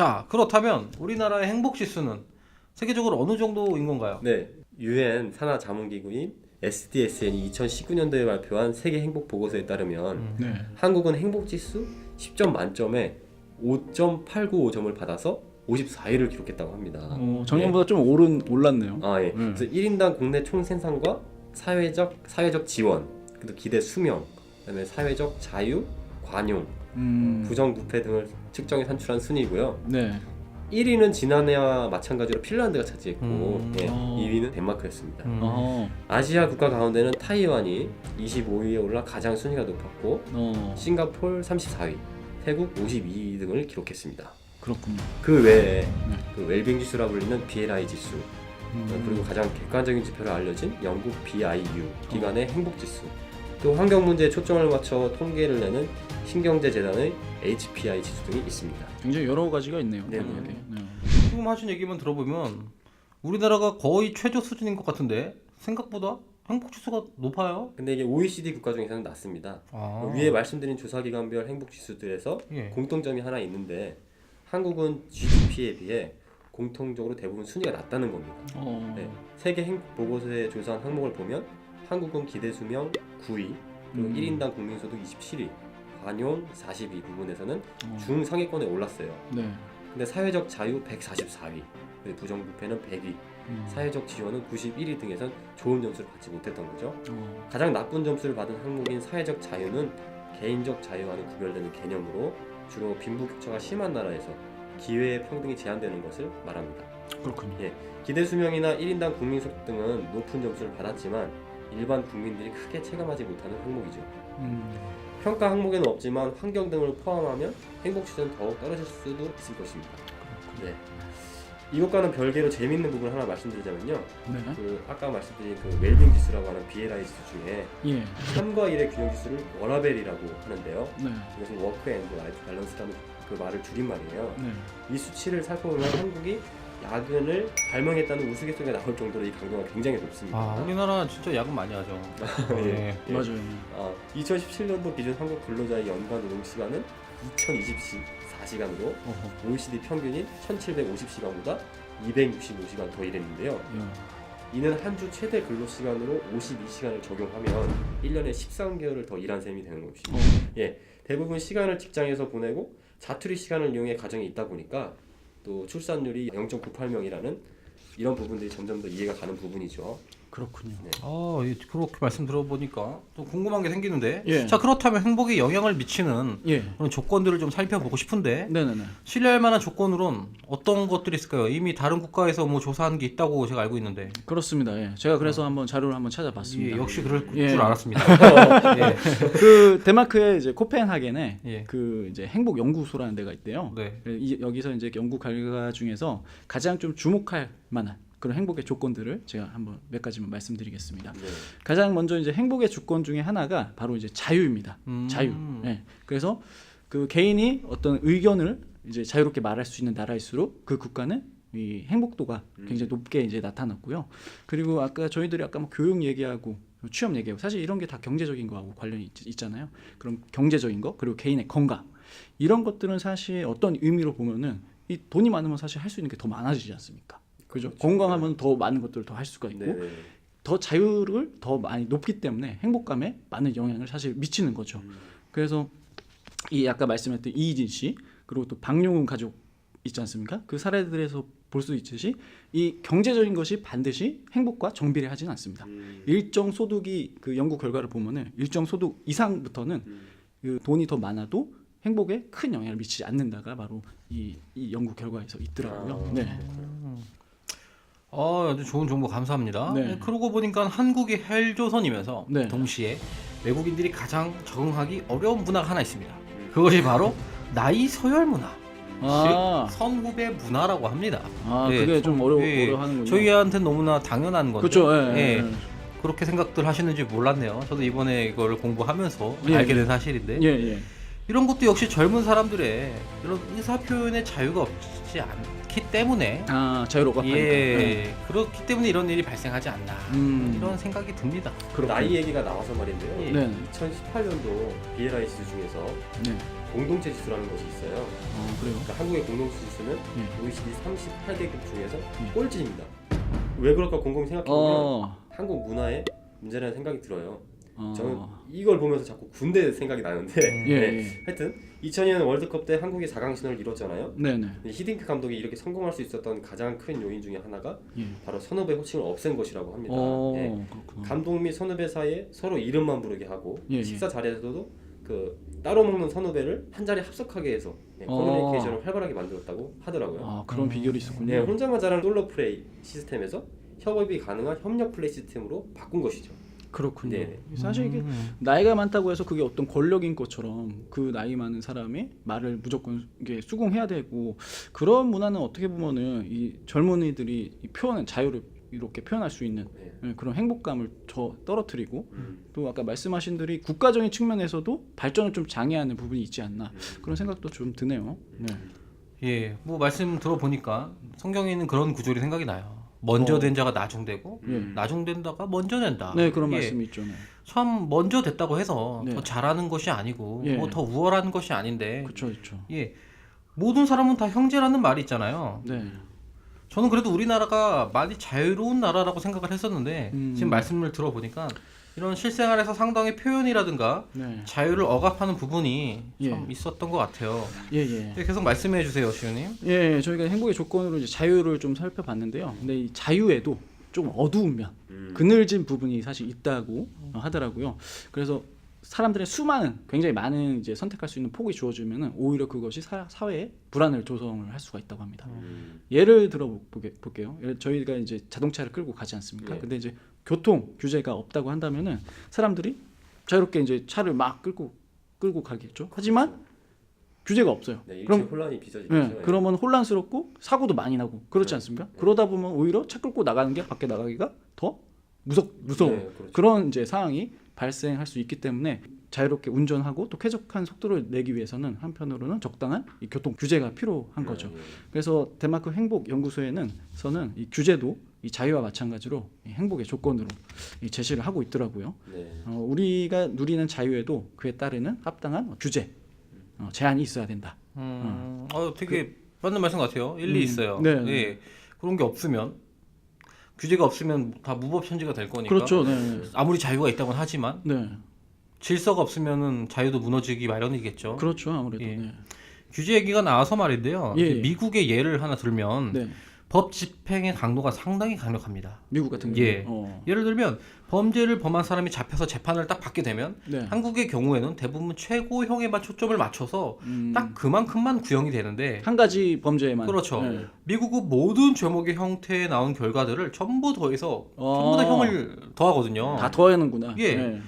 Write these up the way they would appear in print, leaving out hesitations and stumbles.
자, 그렇다면 우리나라의 행복 지수는 세계적으로 어느 정도인 건가요? 네, UN 산하 자문기구인 SDSN이 2019년도에 발표한 세계 행복 보고서에 따르면 네. 한국은 행복 지수 10점 만점에 5.895점을 받아서 54위를 기록했다고 합니다. 작년보다 좀 올랐네요. 아, 예. 그래서 1인당 국내 총 생산과 사회적 지원, 그리고 기대 수명, 그다음에 사회적 자유, 관용, 부정부패 등을 측정해 산출한 순위고요. 네. 1위는 지난해와 마찬가지로 핀란드가 차지했고, 예, 어. 2위는 덴마크였습니다. 어. 아시아 국가 가운데는 타이완이 25위에 올라 가장 순위가 높았고, 싱가폴 34위, 태국 52위 등을 기록했습니다. 그렇군요. 그 외에 네. 그 웰빙 지수라 불리는 BLI 지수, 그리고 가장 객관적인 지표로 알려진 영국 BIU 기관의 행복 지수, 또 환경 문제에 초점을 맞춰 통계를 내는 신경제재단의 HPI 지수 등이 있습니다. 굉장히 여러 가지가 있네요. 네. 네. 지금 하신 얘기만 들어보면 우리나라가 거의 최저 수준인 것 같은데 생각보다 행복 지수가 높아요. 근데 이게 OECD 국가 중에서는 낮습니다. 아. 위에 말씀드린 조사기관별 행복 지수들에서 예. 공통점이 하나 있는데 한국은 GDP에 비해 공통적으로 대부분 순위가 낮다는 겁니다. 네. 세계 행복 보고서에 조사한 항목을 보면 한국은 기대 수명 9위, 그리고 1인당 국민소득 27위, 관용 42 부분에서는 중상위권에 올랐어요. 네. 근데 사회적 자유 144위, 그리고 부정부패는 100위, 사회적 지원은 91위 등에선 좋은 점수를 받지 못했던 거죠. 가장 나쁜 점수를 받은 항목인 사회적 자유는 개인적 자유와는 구별되는 개념으로 주로 빈부격차가 심한 나라에서 기회의 평등이 제한되는 것을 말합니다. 그렇군요. 예, 기대 수명이나 1인당 국민소득 등은 높은 점수를 받았지만 일반 국민들이 크게 체감하지 못하는 항목이죠. 평가 항목에는 없지만 환경 등을 포함하면 행복 지수는 더욱 떨어질 수도 있을 것입니다. 네. 이것과는 별개로 재밌는 부분 하나 말씀드리자면요. 네. 그 아까 말씀드린 그 웰빙 지수라고 하는 BLI 지수 중에 예. 3과 1의 균형 지수를 워라벨이라고 하는데요. 네. 이것은 워크 앤드 라이프 밸런스라는 그 말을 줄임말이에요. 네. 이 수치를 살펴보면 한국이 야근을 발명했다는 우스갯소리가 나올 정도로 이 강도가 굉장히 높습니다. 아, 우리나라 진짜 야근 많이 하죠. 예. 예. 맞아요. 2017년도 기준 한국 근로자의 연간 노동 시간은 2024시간으로 OECD 평균인 1750시간보다 265시간 더 일했는데요. 이는 한 주 최대 근로 시간으로 52시간을 적용하면 1년에 13개월을 더 일한 셈이 되는 것이죠. 예, 대부분 시간을 직장에서 보내고 자투리 시간을 이용해 가정에 있다 보니까 또 출산율이 0.98명이라는 이런 부분들이 점점 더 이해가 가는 부분이죠. 그렇군요. 네. 아, 그렇게 말씀 들어보니까 또 궁금한 게 생기는데. 예. 자, 그렇다면 행복에 영향을 미치는 예. 그런 조건들을 좀 살펴보고 싶은데 네네네. 신뢰할 만한 조건으로는 어떤 것들이 있을까요? 이미 다른 국가에서 뭐 조사한 게 있다고 제가 알고 있는데. 그렇습니다. 예. 제가 그래서 한번 자료를 한번 찾아봤습니다. 예, 역시 그럴 예. 줄 알았습니다. 예. 그 데마크의 이제 코펜하겐에 예. 그 이제 행복 연구소라는 데가 있대요. 네. 여기서 이제 연구 결과 중에서 가장 좀 주목할 만한 그런 행복의 조건들을 제가 한번 몇 가지만 말씀드리겠습니다. 네. 가장 먼저 이제 행복의 조건 중에 하나가 바로 이제 자유입니다. 자유. 예. 그래서 그 개인이 어떤 의견을 이제 자유롭게 말할 수 있는 나라일수록 그 국가는 이 행복도가 굉장히 높게 이제 나타났고요. 그리고 아까 저희들이 아까 뭐 교육 얘기하고 취업 얘기하고 사실 이런 게 다 경제적인 거하고 관련이 있잖아요. 그럼 경제적인 거 그리고 개인의 건강 이런 것들은 사실 어떤 의미로 보면은 이 돈이 많으면 사실 할 수 있는 게 더 많아지지 않습니까? 그죠? 건강하면 더 많은 것들을 더 할 수가 있고 네. 더 자유를 더 많이 높기 때문에 행복감에 많은 영향을 사실 미치는 거죠. 그래서 이 아까 말씀했던 이희진 씨 그리고 또 박용훈 가족 있지 않습니까? 그 사례들에서 볼 수 있듯이 이 경제적인 것이 반드시 행복과 정비례하지는 않습니다. 일정 소득이 그 연구 결과를 보면은 일정 소득 이상부터는 그 돈이 더 많아도 행복에 큰 영향을 미치지 않는다가 바로 이 연구 결과에서 있더라고요. 네. 아주 좋은 정보 감사합니다. 네. 그러고 보니까 한국이 헬조선이면서 네. 동시에 외국인들이 가장 적응하기 어려운 문화가 하나 있습니다. 그것이 바로 나이 서열 문화, 즉 선후배 문화라고 합니다. 네, 그게 좀 예, 어려워하는군요. 저희한테는 너무나 당연한 건데 그렇죠. 예, 그렇게 생각들 하시는지 몰랐네요. 저도 이번에 이걸 공부하면서 알게 된 사실인데 예. 이런 것도 역시 젊은 사람들의 이런 의사 표현의 자유가 없지 않기 때문에 자유롭고 예, 그렇기 때문에 이런 일이 발생하지 않나 이런 생각이 듭니다. 나이 얘기가 나와서 말인데요. 예. 네. 2018년도 BLI 지수 중에서 네. 공동체 지수라는 것이 있어요. 그래요? 그러니까 한국의 공동체 지수는 예. OECD 38개국 중에서 예. 꼴찌입니다. 왜 그럴까 곰곰이 생각해보면 한국 문화에 문제라는 생각이 들어요. 저는 이걸 보면서 자꾸 군대 생각이 나는데 하여튼 2002년 월드컵 때 한국이 4강 신화를 이뤘잖아요. 네네. 히딩크 감독이 이렇게 성공할 수 있었던 가장 큰 요인 중에 하나가 예. 바로 선후배 호칭을 없앤 것이라고 합니다. 그렇구나. 감독 및 선후배 사이에 서로 이름만 부르게 하고 예. 식사 자리에서도 그 따로 먹는 선후배를 한 자리에 합석하게 해서 커뮤니케이션을 활발하게 만들었다고 하더라고요. 그런 비결이 있었군요. 네, 혼자만 잘하는 솔로 플레이 시스템에서 협업이 가능한 협력 플레이 시스템으로 바꾼 것이죠. 그렇군요. 네. 사실 이게 나이가 많다고 해서 그게 어떤 권력인 것처럼 그 나이 많은 사람이 말을 무조건 이게 수긍해야 되고 그런 문화는 어떻게 보면은 이 젊은이들이 이 표현은 자유를 이렇게 표현할 수 있는 그런 행복감을 떨어뜨리고 또 아까 말씀하신 대로 국가적인 측면에서도 발전을 좀 장애하는 부분이 있지 않나 그런 생각도 좀 드네요. 네. 예, 뭐 말씀 들어보니까 성경에 있는 그런 구절이 생각이 나요. 먼저 된 자가 나중되고 나중된 자가 먼저 된다. 네, 그런 말씀이 있죠. 네. 참 먼저 됐다고 해서 네. 더 잘하는 것이 아니고 예. 뭐 더 우월한 것이 아닌데 그렇죠. 예, 모든 사람은 다 형제라는 말이 있잖아요. 네. 저는 그래도 우리나라가 많이 자유로운 나라라고 생각을 했었는데 지금 말씀을 들어보니까 이런 실생활에서 상당히 표현이라든가 자유를 억압하는 부분이 참 있었던 것 같아요. 계속 말씀해 주세요, 시우님. 예, 저희가 행복의 조건으로 이제 자유를 좀 살펴봤는데요. 근데 이 자유에도 좀 어두운 면, 그늘진 부분이 사실 있다고 하더라고요. 그래서 사람들의 굉장히 많은 이제 선택할 수 있는 폭이 주어지면은 오히려 그것이 사회에 불안을 조성을 할 수가 있다고 합니다. 예를 들어 볼게요. 저희가 이제 자동차를 끌고 가지 않습니까? 근데 이제 교통 규제가 없다고 한다면은 사람들이 자유롭게 이제 차를 막 끌고 가겠죠. 하지만 규제가 없어요. 네, 그럼 혼란이 빚어지죠. 그러면 혼란스럽고 사고도 많이 나고 그렇지 않습니까? 그러다 보면 오히려 차 끌고 나가는 게 밖에 나가기가 더 무서워. 그렇죠. 그런 이제 상황이 발생할 수 있기 때문에 자유롭게 운전하고 또 쾌적한 속도를 내기 위해서는 한편으로는 적당한 이 교통 규제가 필요한 거죠. 그래서 덴마크 행복 연구소에는 이 규제도 이 자유와 마찬가지로 이 행복의 조건으로 이 제시를 하고 있더라고요. 우리가 누리는 자유에도 그에 따르는 합당한 규제, 제한이 있어야 된다. 되게 맞는 말씀 같아요. 일리 있어요. 네. 예, 그런 게 없으면 규제가 없으면 다 무법천지가 될 거니까. 그렇죠. 네. 아무리 자유가 있다고는 하지만 질서가 없으면은 자유도 무너지기 마련이겠죠. 그렇죠. 아무래도. 규제 얘기가 나와서 말인데요. 예. 미국의 예를 하나 들면 법 집행의 강도가 상당히 강력합니다. 미국 같은 경우. 예. 예를 들면 범죄를 범한 사람이 잡혀서 재판을 딱 받게 되면 한국의 경우에는 대부분 최고형에만 초점을 맞춰서 딱 그만큼만 구형이 되는데 한 가지 범죄에만. 그렇죠. 미국은 모든 죄목의 형태에 나온 결과들을 전부 더해서 전부 다 형을 더하거든요. 다 더하는구나. 예.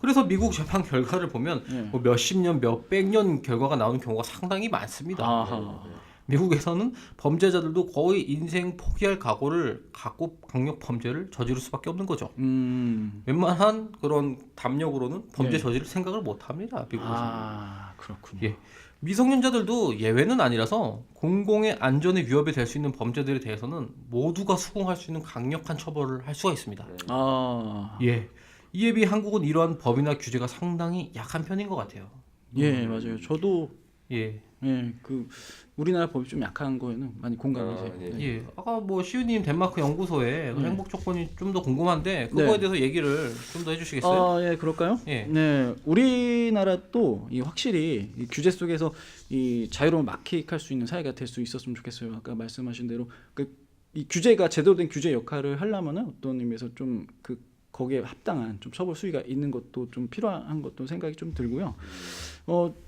그래서 미국 재판 결과를 보면 뭐 몇십 년, 몇백 년 결과가 나오는 경우가 상당히 많습니다. 미국에서는 범죄자들도 거의 인생 포기할 각오를 갖고 강력 범죄를 저지를 수밖에 없는 거죠. 웬만한 그런 담력으로는 범죄 저지를 생각을 못 합니다. 미국에서는. 그렇군요. 예. 미성년자들도 예외는 아니라서 공공의 안전에 위협이 될 수 있는 범죄들에 대해서는 모두가 수긍할 수 있는 강력한 처벌을 할 수가 있습니다. 예. 이에 비해 한국은 이러한 법이나 규제가 상당히 약한 편인 것 같아요. 예, 맞아요. 저도 예, 그 우리나라 법이 좀 약한 거에는 많이 공감이 돼요. 예. 아까 뭐 시우님 덴마크 연구소의 그 행복 조건이 좀 더 궁금한데 그거에 대해서 얘기를 좀 더 해주시겠어요? 예, 그럴까요? 예. 네, 우리나라도 확실히 이 규제 속에서 이 자유로운 마케익할 수 있는 사회가 될 수 있었으면 좋겠어요. 아까 말씀하신 대로 이 규제가 제대로 된 규제 역할을 하려면은 어떤 의미에서 좀 거기에 합당한 좀 처벌 수위가 있는 것도 좀 필요한 것도 생각이 좀 들고요.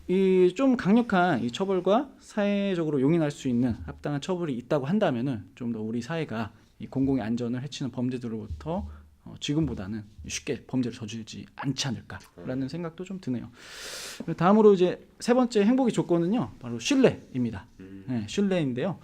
이 좀 강력한 이 처벌과 사회적으로 용인할 수 있는 합당한 처벌이 있다고 한다면은 좀 더 우리 사회가 이 공공의 안전을 해치는 범죄들로부터 지금보다는 쉽게 범죄를 저지르지 않지 않을까라는 생각도 좀 드네요. 다음으로 이제 세 번째 행복의 조건은요, 바로 신뢰입니다. 네, 신뢰인데요.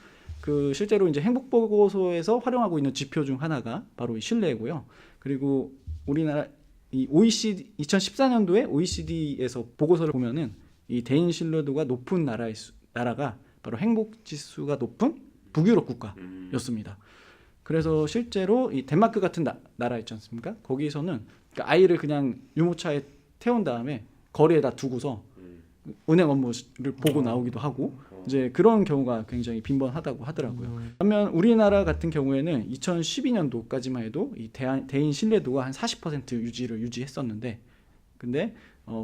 실제로 이제 행복 보고서에서 활용하고 있는 지표 중 하나가 바로 이 신뢰고요. 그리고 우리나라 이 OECD 2014년도에 OECD에서 보고서를 보면은 이 대인 신뢰도가 높은 나라가 바로 행복 지수가 높은 북유럽 국가였습니다. 그래서 실제로 이 덴마크 같은 나라 있지 않습니까? 거기서는 아이를 그냥 유모차에 태운 다음에 거리에다 두고서 은행 업무를 보고 나오기도 하고 이제 그런 경우가 굉장히 빈번하다고 하더라고요. 반면 우리나라 같은 경우에는 2012년도까지만 해도 이 대인 신뢰도가 한 40% 유지했었는데, 근데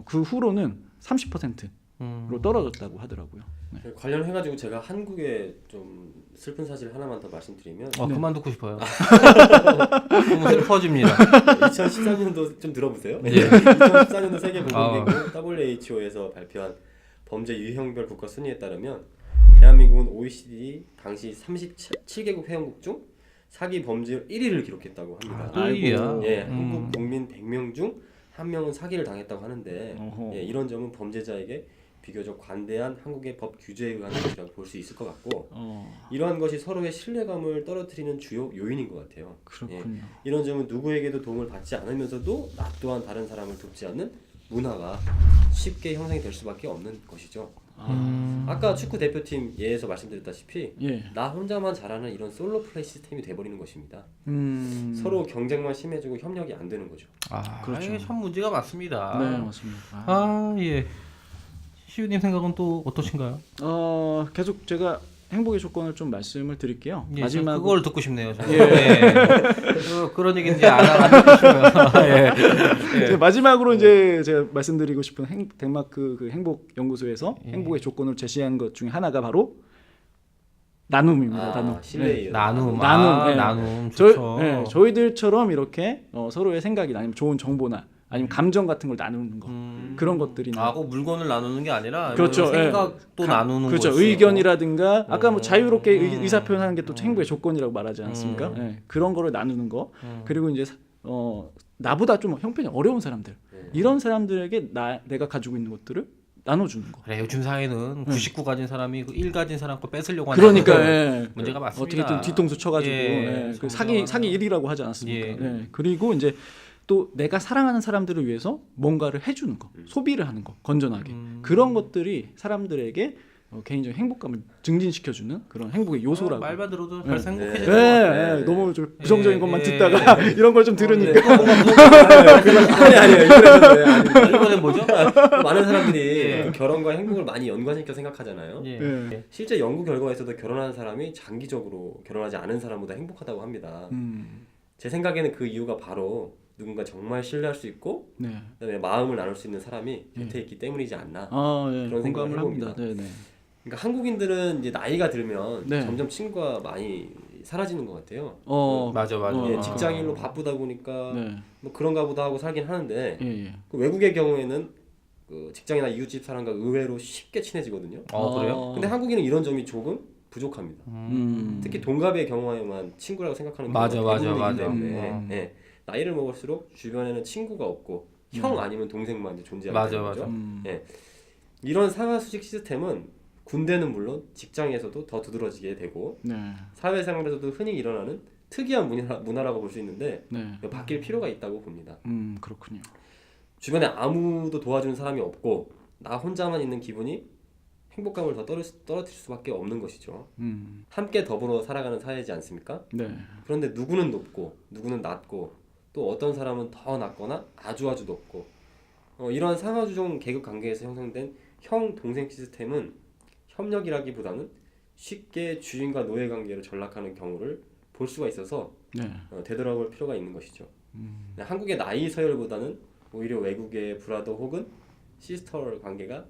그 후로는 30%로 떨어졌다고 하더라고요. 네. 관련해가지고 제가 한국에 좀 슬픈 사실 하나만 더 말씀드리면 그만 듣고 싶어요. 너무 슬퍼집니다. 2013년도 좀 들어보세요. 2014년도 세계보건기구 WHO에서 발표한 범죄 유형별 국가 순위에 따르면 대한민국은 OECD 당시 37개국 회원국 중 사기 범죄율 1위를 기록했다고 합니다. 또 1위야. 예, 한국 국민 100명 중 1명은 사기를 당했다고 하는데 어허. 예, 이런 점은 범죄자에게 비교적 관대한 한국의 법 규제에 의한 것이라고 볼 수 있을 것 같고 이러한 것이 서로의 신뢰감을 떨어뜨리는 주요 요인인 것 같아요. 그렇군요. 이런 점은 누구에게도 도움을 받지 않으면서도 나 또한 다른 사람을 돕지 않는 문화가 쉽게 형성이 될 수밖에 없는 것이죠. 아까 축구 대표팀 예에서 말씀드렸다시피 예. 나 혼자만 잘하는 이런 솔로 플레이 시스템이 돼버리는 것입니다. 음. 서로 경쟁만 심해지고 협력이 안 되는 거죠. 그렇죠. 이게 참 문제가 많습니다. 네, 맞습니다. 예. 시우님 생각은 또 어떠신가요? 계속 제가 행복의 조건을 좀 말씀을 드릴게요. 예, 마지막 그걸 듣고 싶네요. 그런 얘기 이제 안 듣고 싶어요. 예. 마지막으로 이제 제가 말씀드리고 싶은 덴마크 그 행복 연구소에서 행복의 조건을 제시한 것 중에 하나가 바로 나눔입니다. 나눔. 신뢰예요. 나눔. 네. 나눔. 좋죠. 저희들처럼 이렇게 서로의 생각이 아니면 좋은 정보나 아니면 감정 같은 걸 나누는 거 그런 것들이 꼭 물건을 나누는 게 아니라 그렇죠. 생각도 나누는 그렇죠. 거죠. 의견이라든가 아까 뭐 자유롭게 의사표현하는 게 또 행복의 조건이라고 말하지 않습니까? 그런 거를 나누는 거. 그리고 이제 나보다 좀 형편이 어려운 사람들 이런 사람들에게 내가 가지고 있는 것들을 나눠주는 거. 그래, 요즘 사회는 99 가진 사람이 1 가진 사람 거 뺏으려고 하는 그러니까 문제가 많습니다. 어떻게든 뒤통수 쳐가지고 그 사기 1이라고 하지 않았습니까? 그리고 이제 또 내가 사랑하는 사람들을 위해서 뭔가를 해주는 거, 소비를 하는 거, 건전하게 그런 것들이 사람들에게 개인적인 행복감을 증진시켜주는 그런 행복의 요소라고. 말만 들어도 벌써 행복해지는 것 같아요. 너무 좀 부정적인 것만 듣다가 이런 걸 좀 들으니까 아니 이번엔 뭐죠? 많은 사람들이 결혼과 행복을 많이 연관시켜 생각하잖아요. 실제 연구 결과에서도 결혼한 사람이 장기적으로 결혼하지 않은 사람보다 행복하다고 합니다. 제 생각에는 그 이유가 바로 누군가 정말 신뢰할 수 있고 그다음에 마음을 나눌 수 있는 사람이 곁에 있기 때문이지 않나 그런 생각을 해봅니다. 그러니까 한국인들은 이제 나이가 들면 점점 친구가 많이 사라지는 것 같아요. 맞아. 직장인으로 바쁘다 보니까 뭐 그런가 보다 하고 살긴 하는데 그 외국의 경우에는 그 직장이나 이웃집 사람과 의외로 쉽게 친해지거든요. 그래요? 근데 한국인은 이런 점이 조금 부족합니다. 특히 동갑의 경우에만 친구라고 생각하는 경우가 대부분이기 때문에 나이를 먹을수록 주변에는 친구가 없고 형 아니면 동생만 이제 존재하게 되는 거죠. 이런 상하수직 시스템은 군대는 물론 직장에서도 더 두드러지게 되고 사회생활에서도 흔히 일어나는 특이한 문화라고 볼 수 있는데 바뀔 필요가 있다고 봅니다. 그렇군요. 주변에 아무도 도와주는 사람이 없고 나 혼자만 있는 기분이 행복감을 더 떨어뜨릴 수밖에 없는 것이죠. 함께 더불어 살아가는 사회이지 않습니까? 그런데 누구는 높고 누구는 낮고 또 어떤 사람은 더 낮거나 아주 높고 이러한 상하주종 계급 관계에서 형성된 형 동생 시스템은 협력이라기보다는 쉽게 주인과 노예 관계로 전락하는 경우를 볼 수가 있어서 되돌아볼 필요가 있는 것이죠. 한국의 나이 서열보다는 오히려 외국의 브라더 혹은 시스터 관계가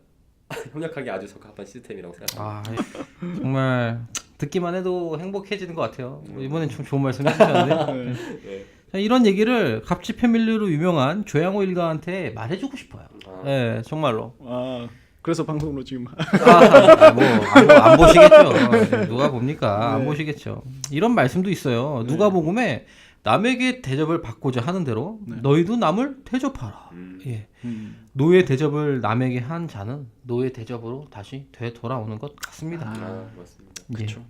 협력하기 아주 적합한 시스템이라고 생각합니다. 정말 듣기만 해도 행복해지는 것 같아요. 이번엔 좀 좋은 말씀 해주셨는데 이런 얘기를 갑치 패밀리로 유명한 조양호 일가한테 말해주고 싶어요. 정말로. 그래서 방송으로 지금 안 보시겠죠. 누가 봅니까? 안 보시겠죠. 이런 말씀도 있어요. 누가복음에 남에게 대접을 받고자 하는 대로 너희도 남을 대접하라. 노예 대접을 남에게 한 자는 노예 대접으로 다시 되돌아오는 것 같습니다. 맞습니다. 그렇죠.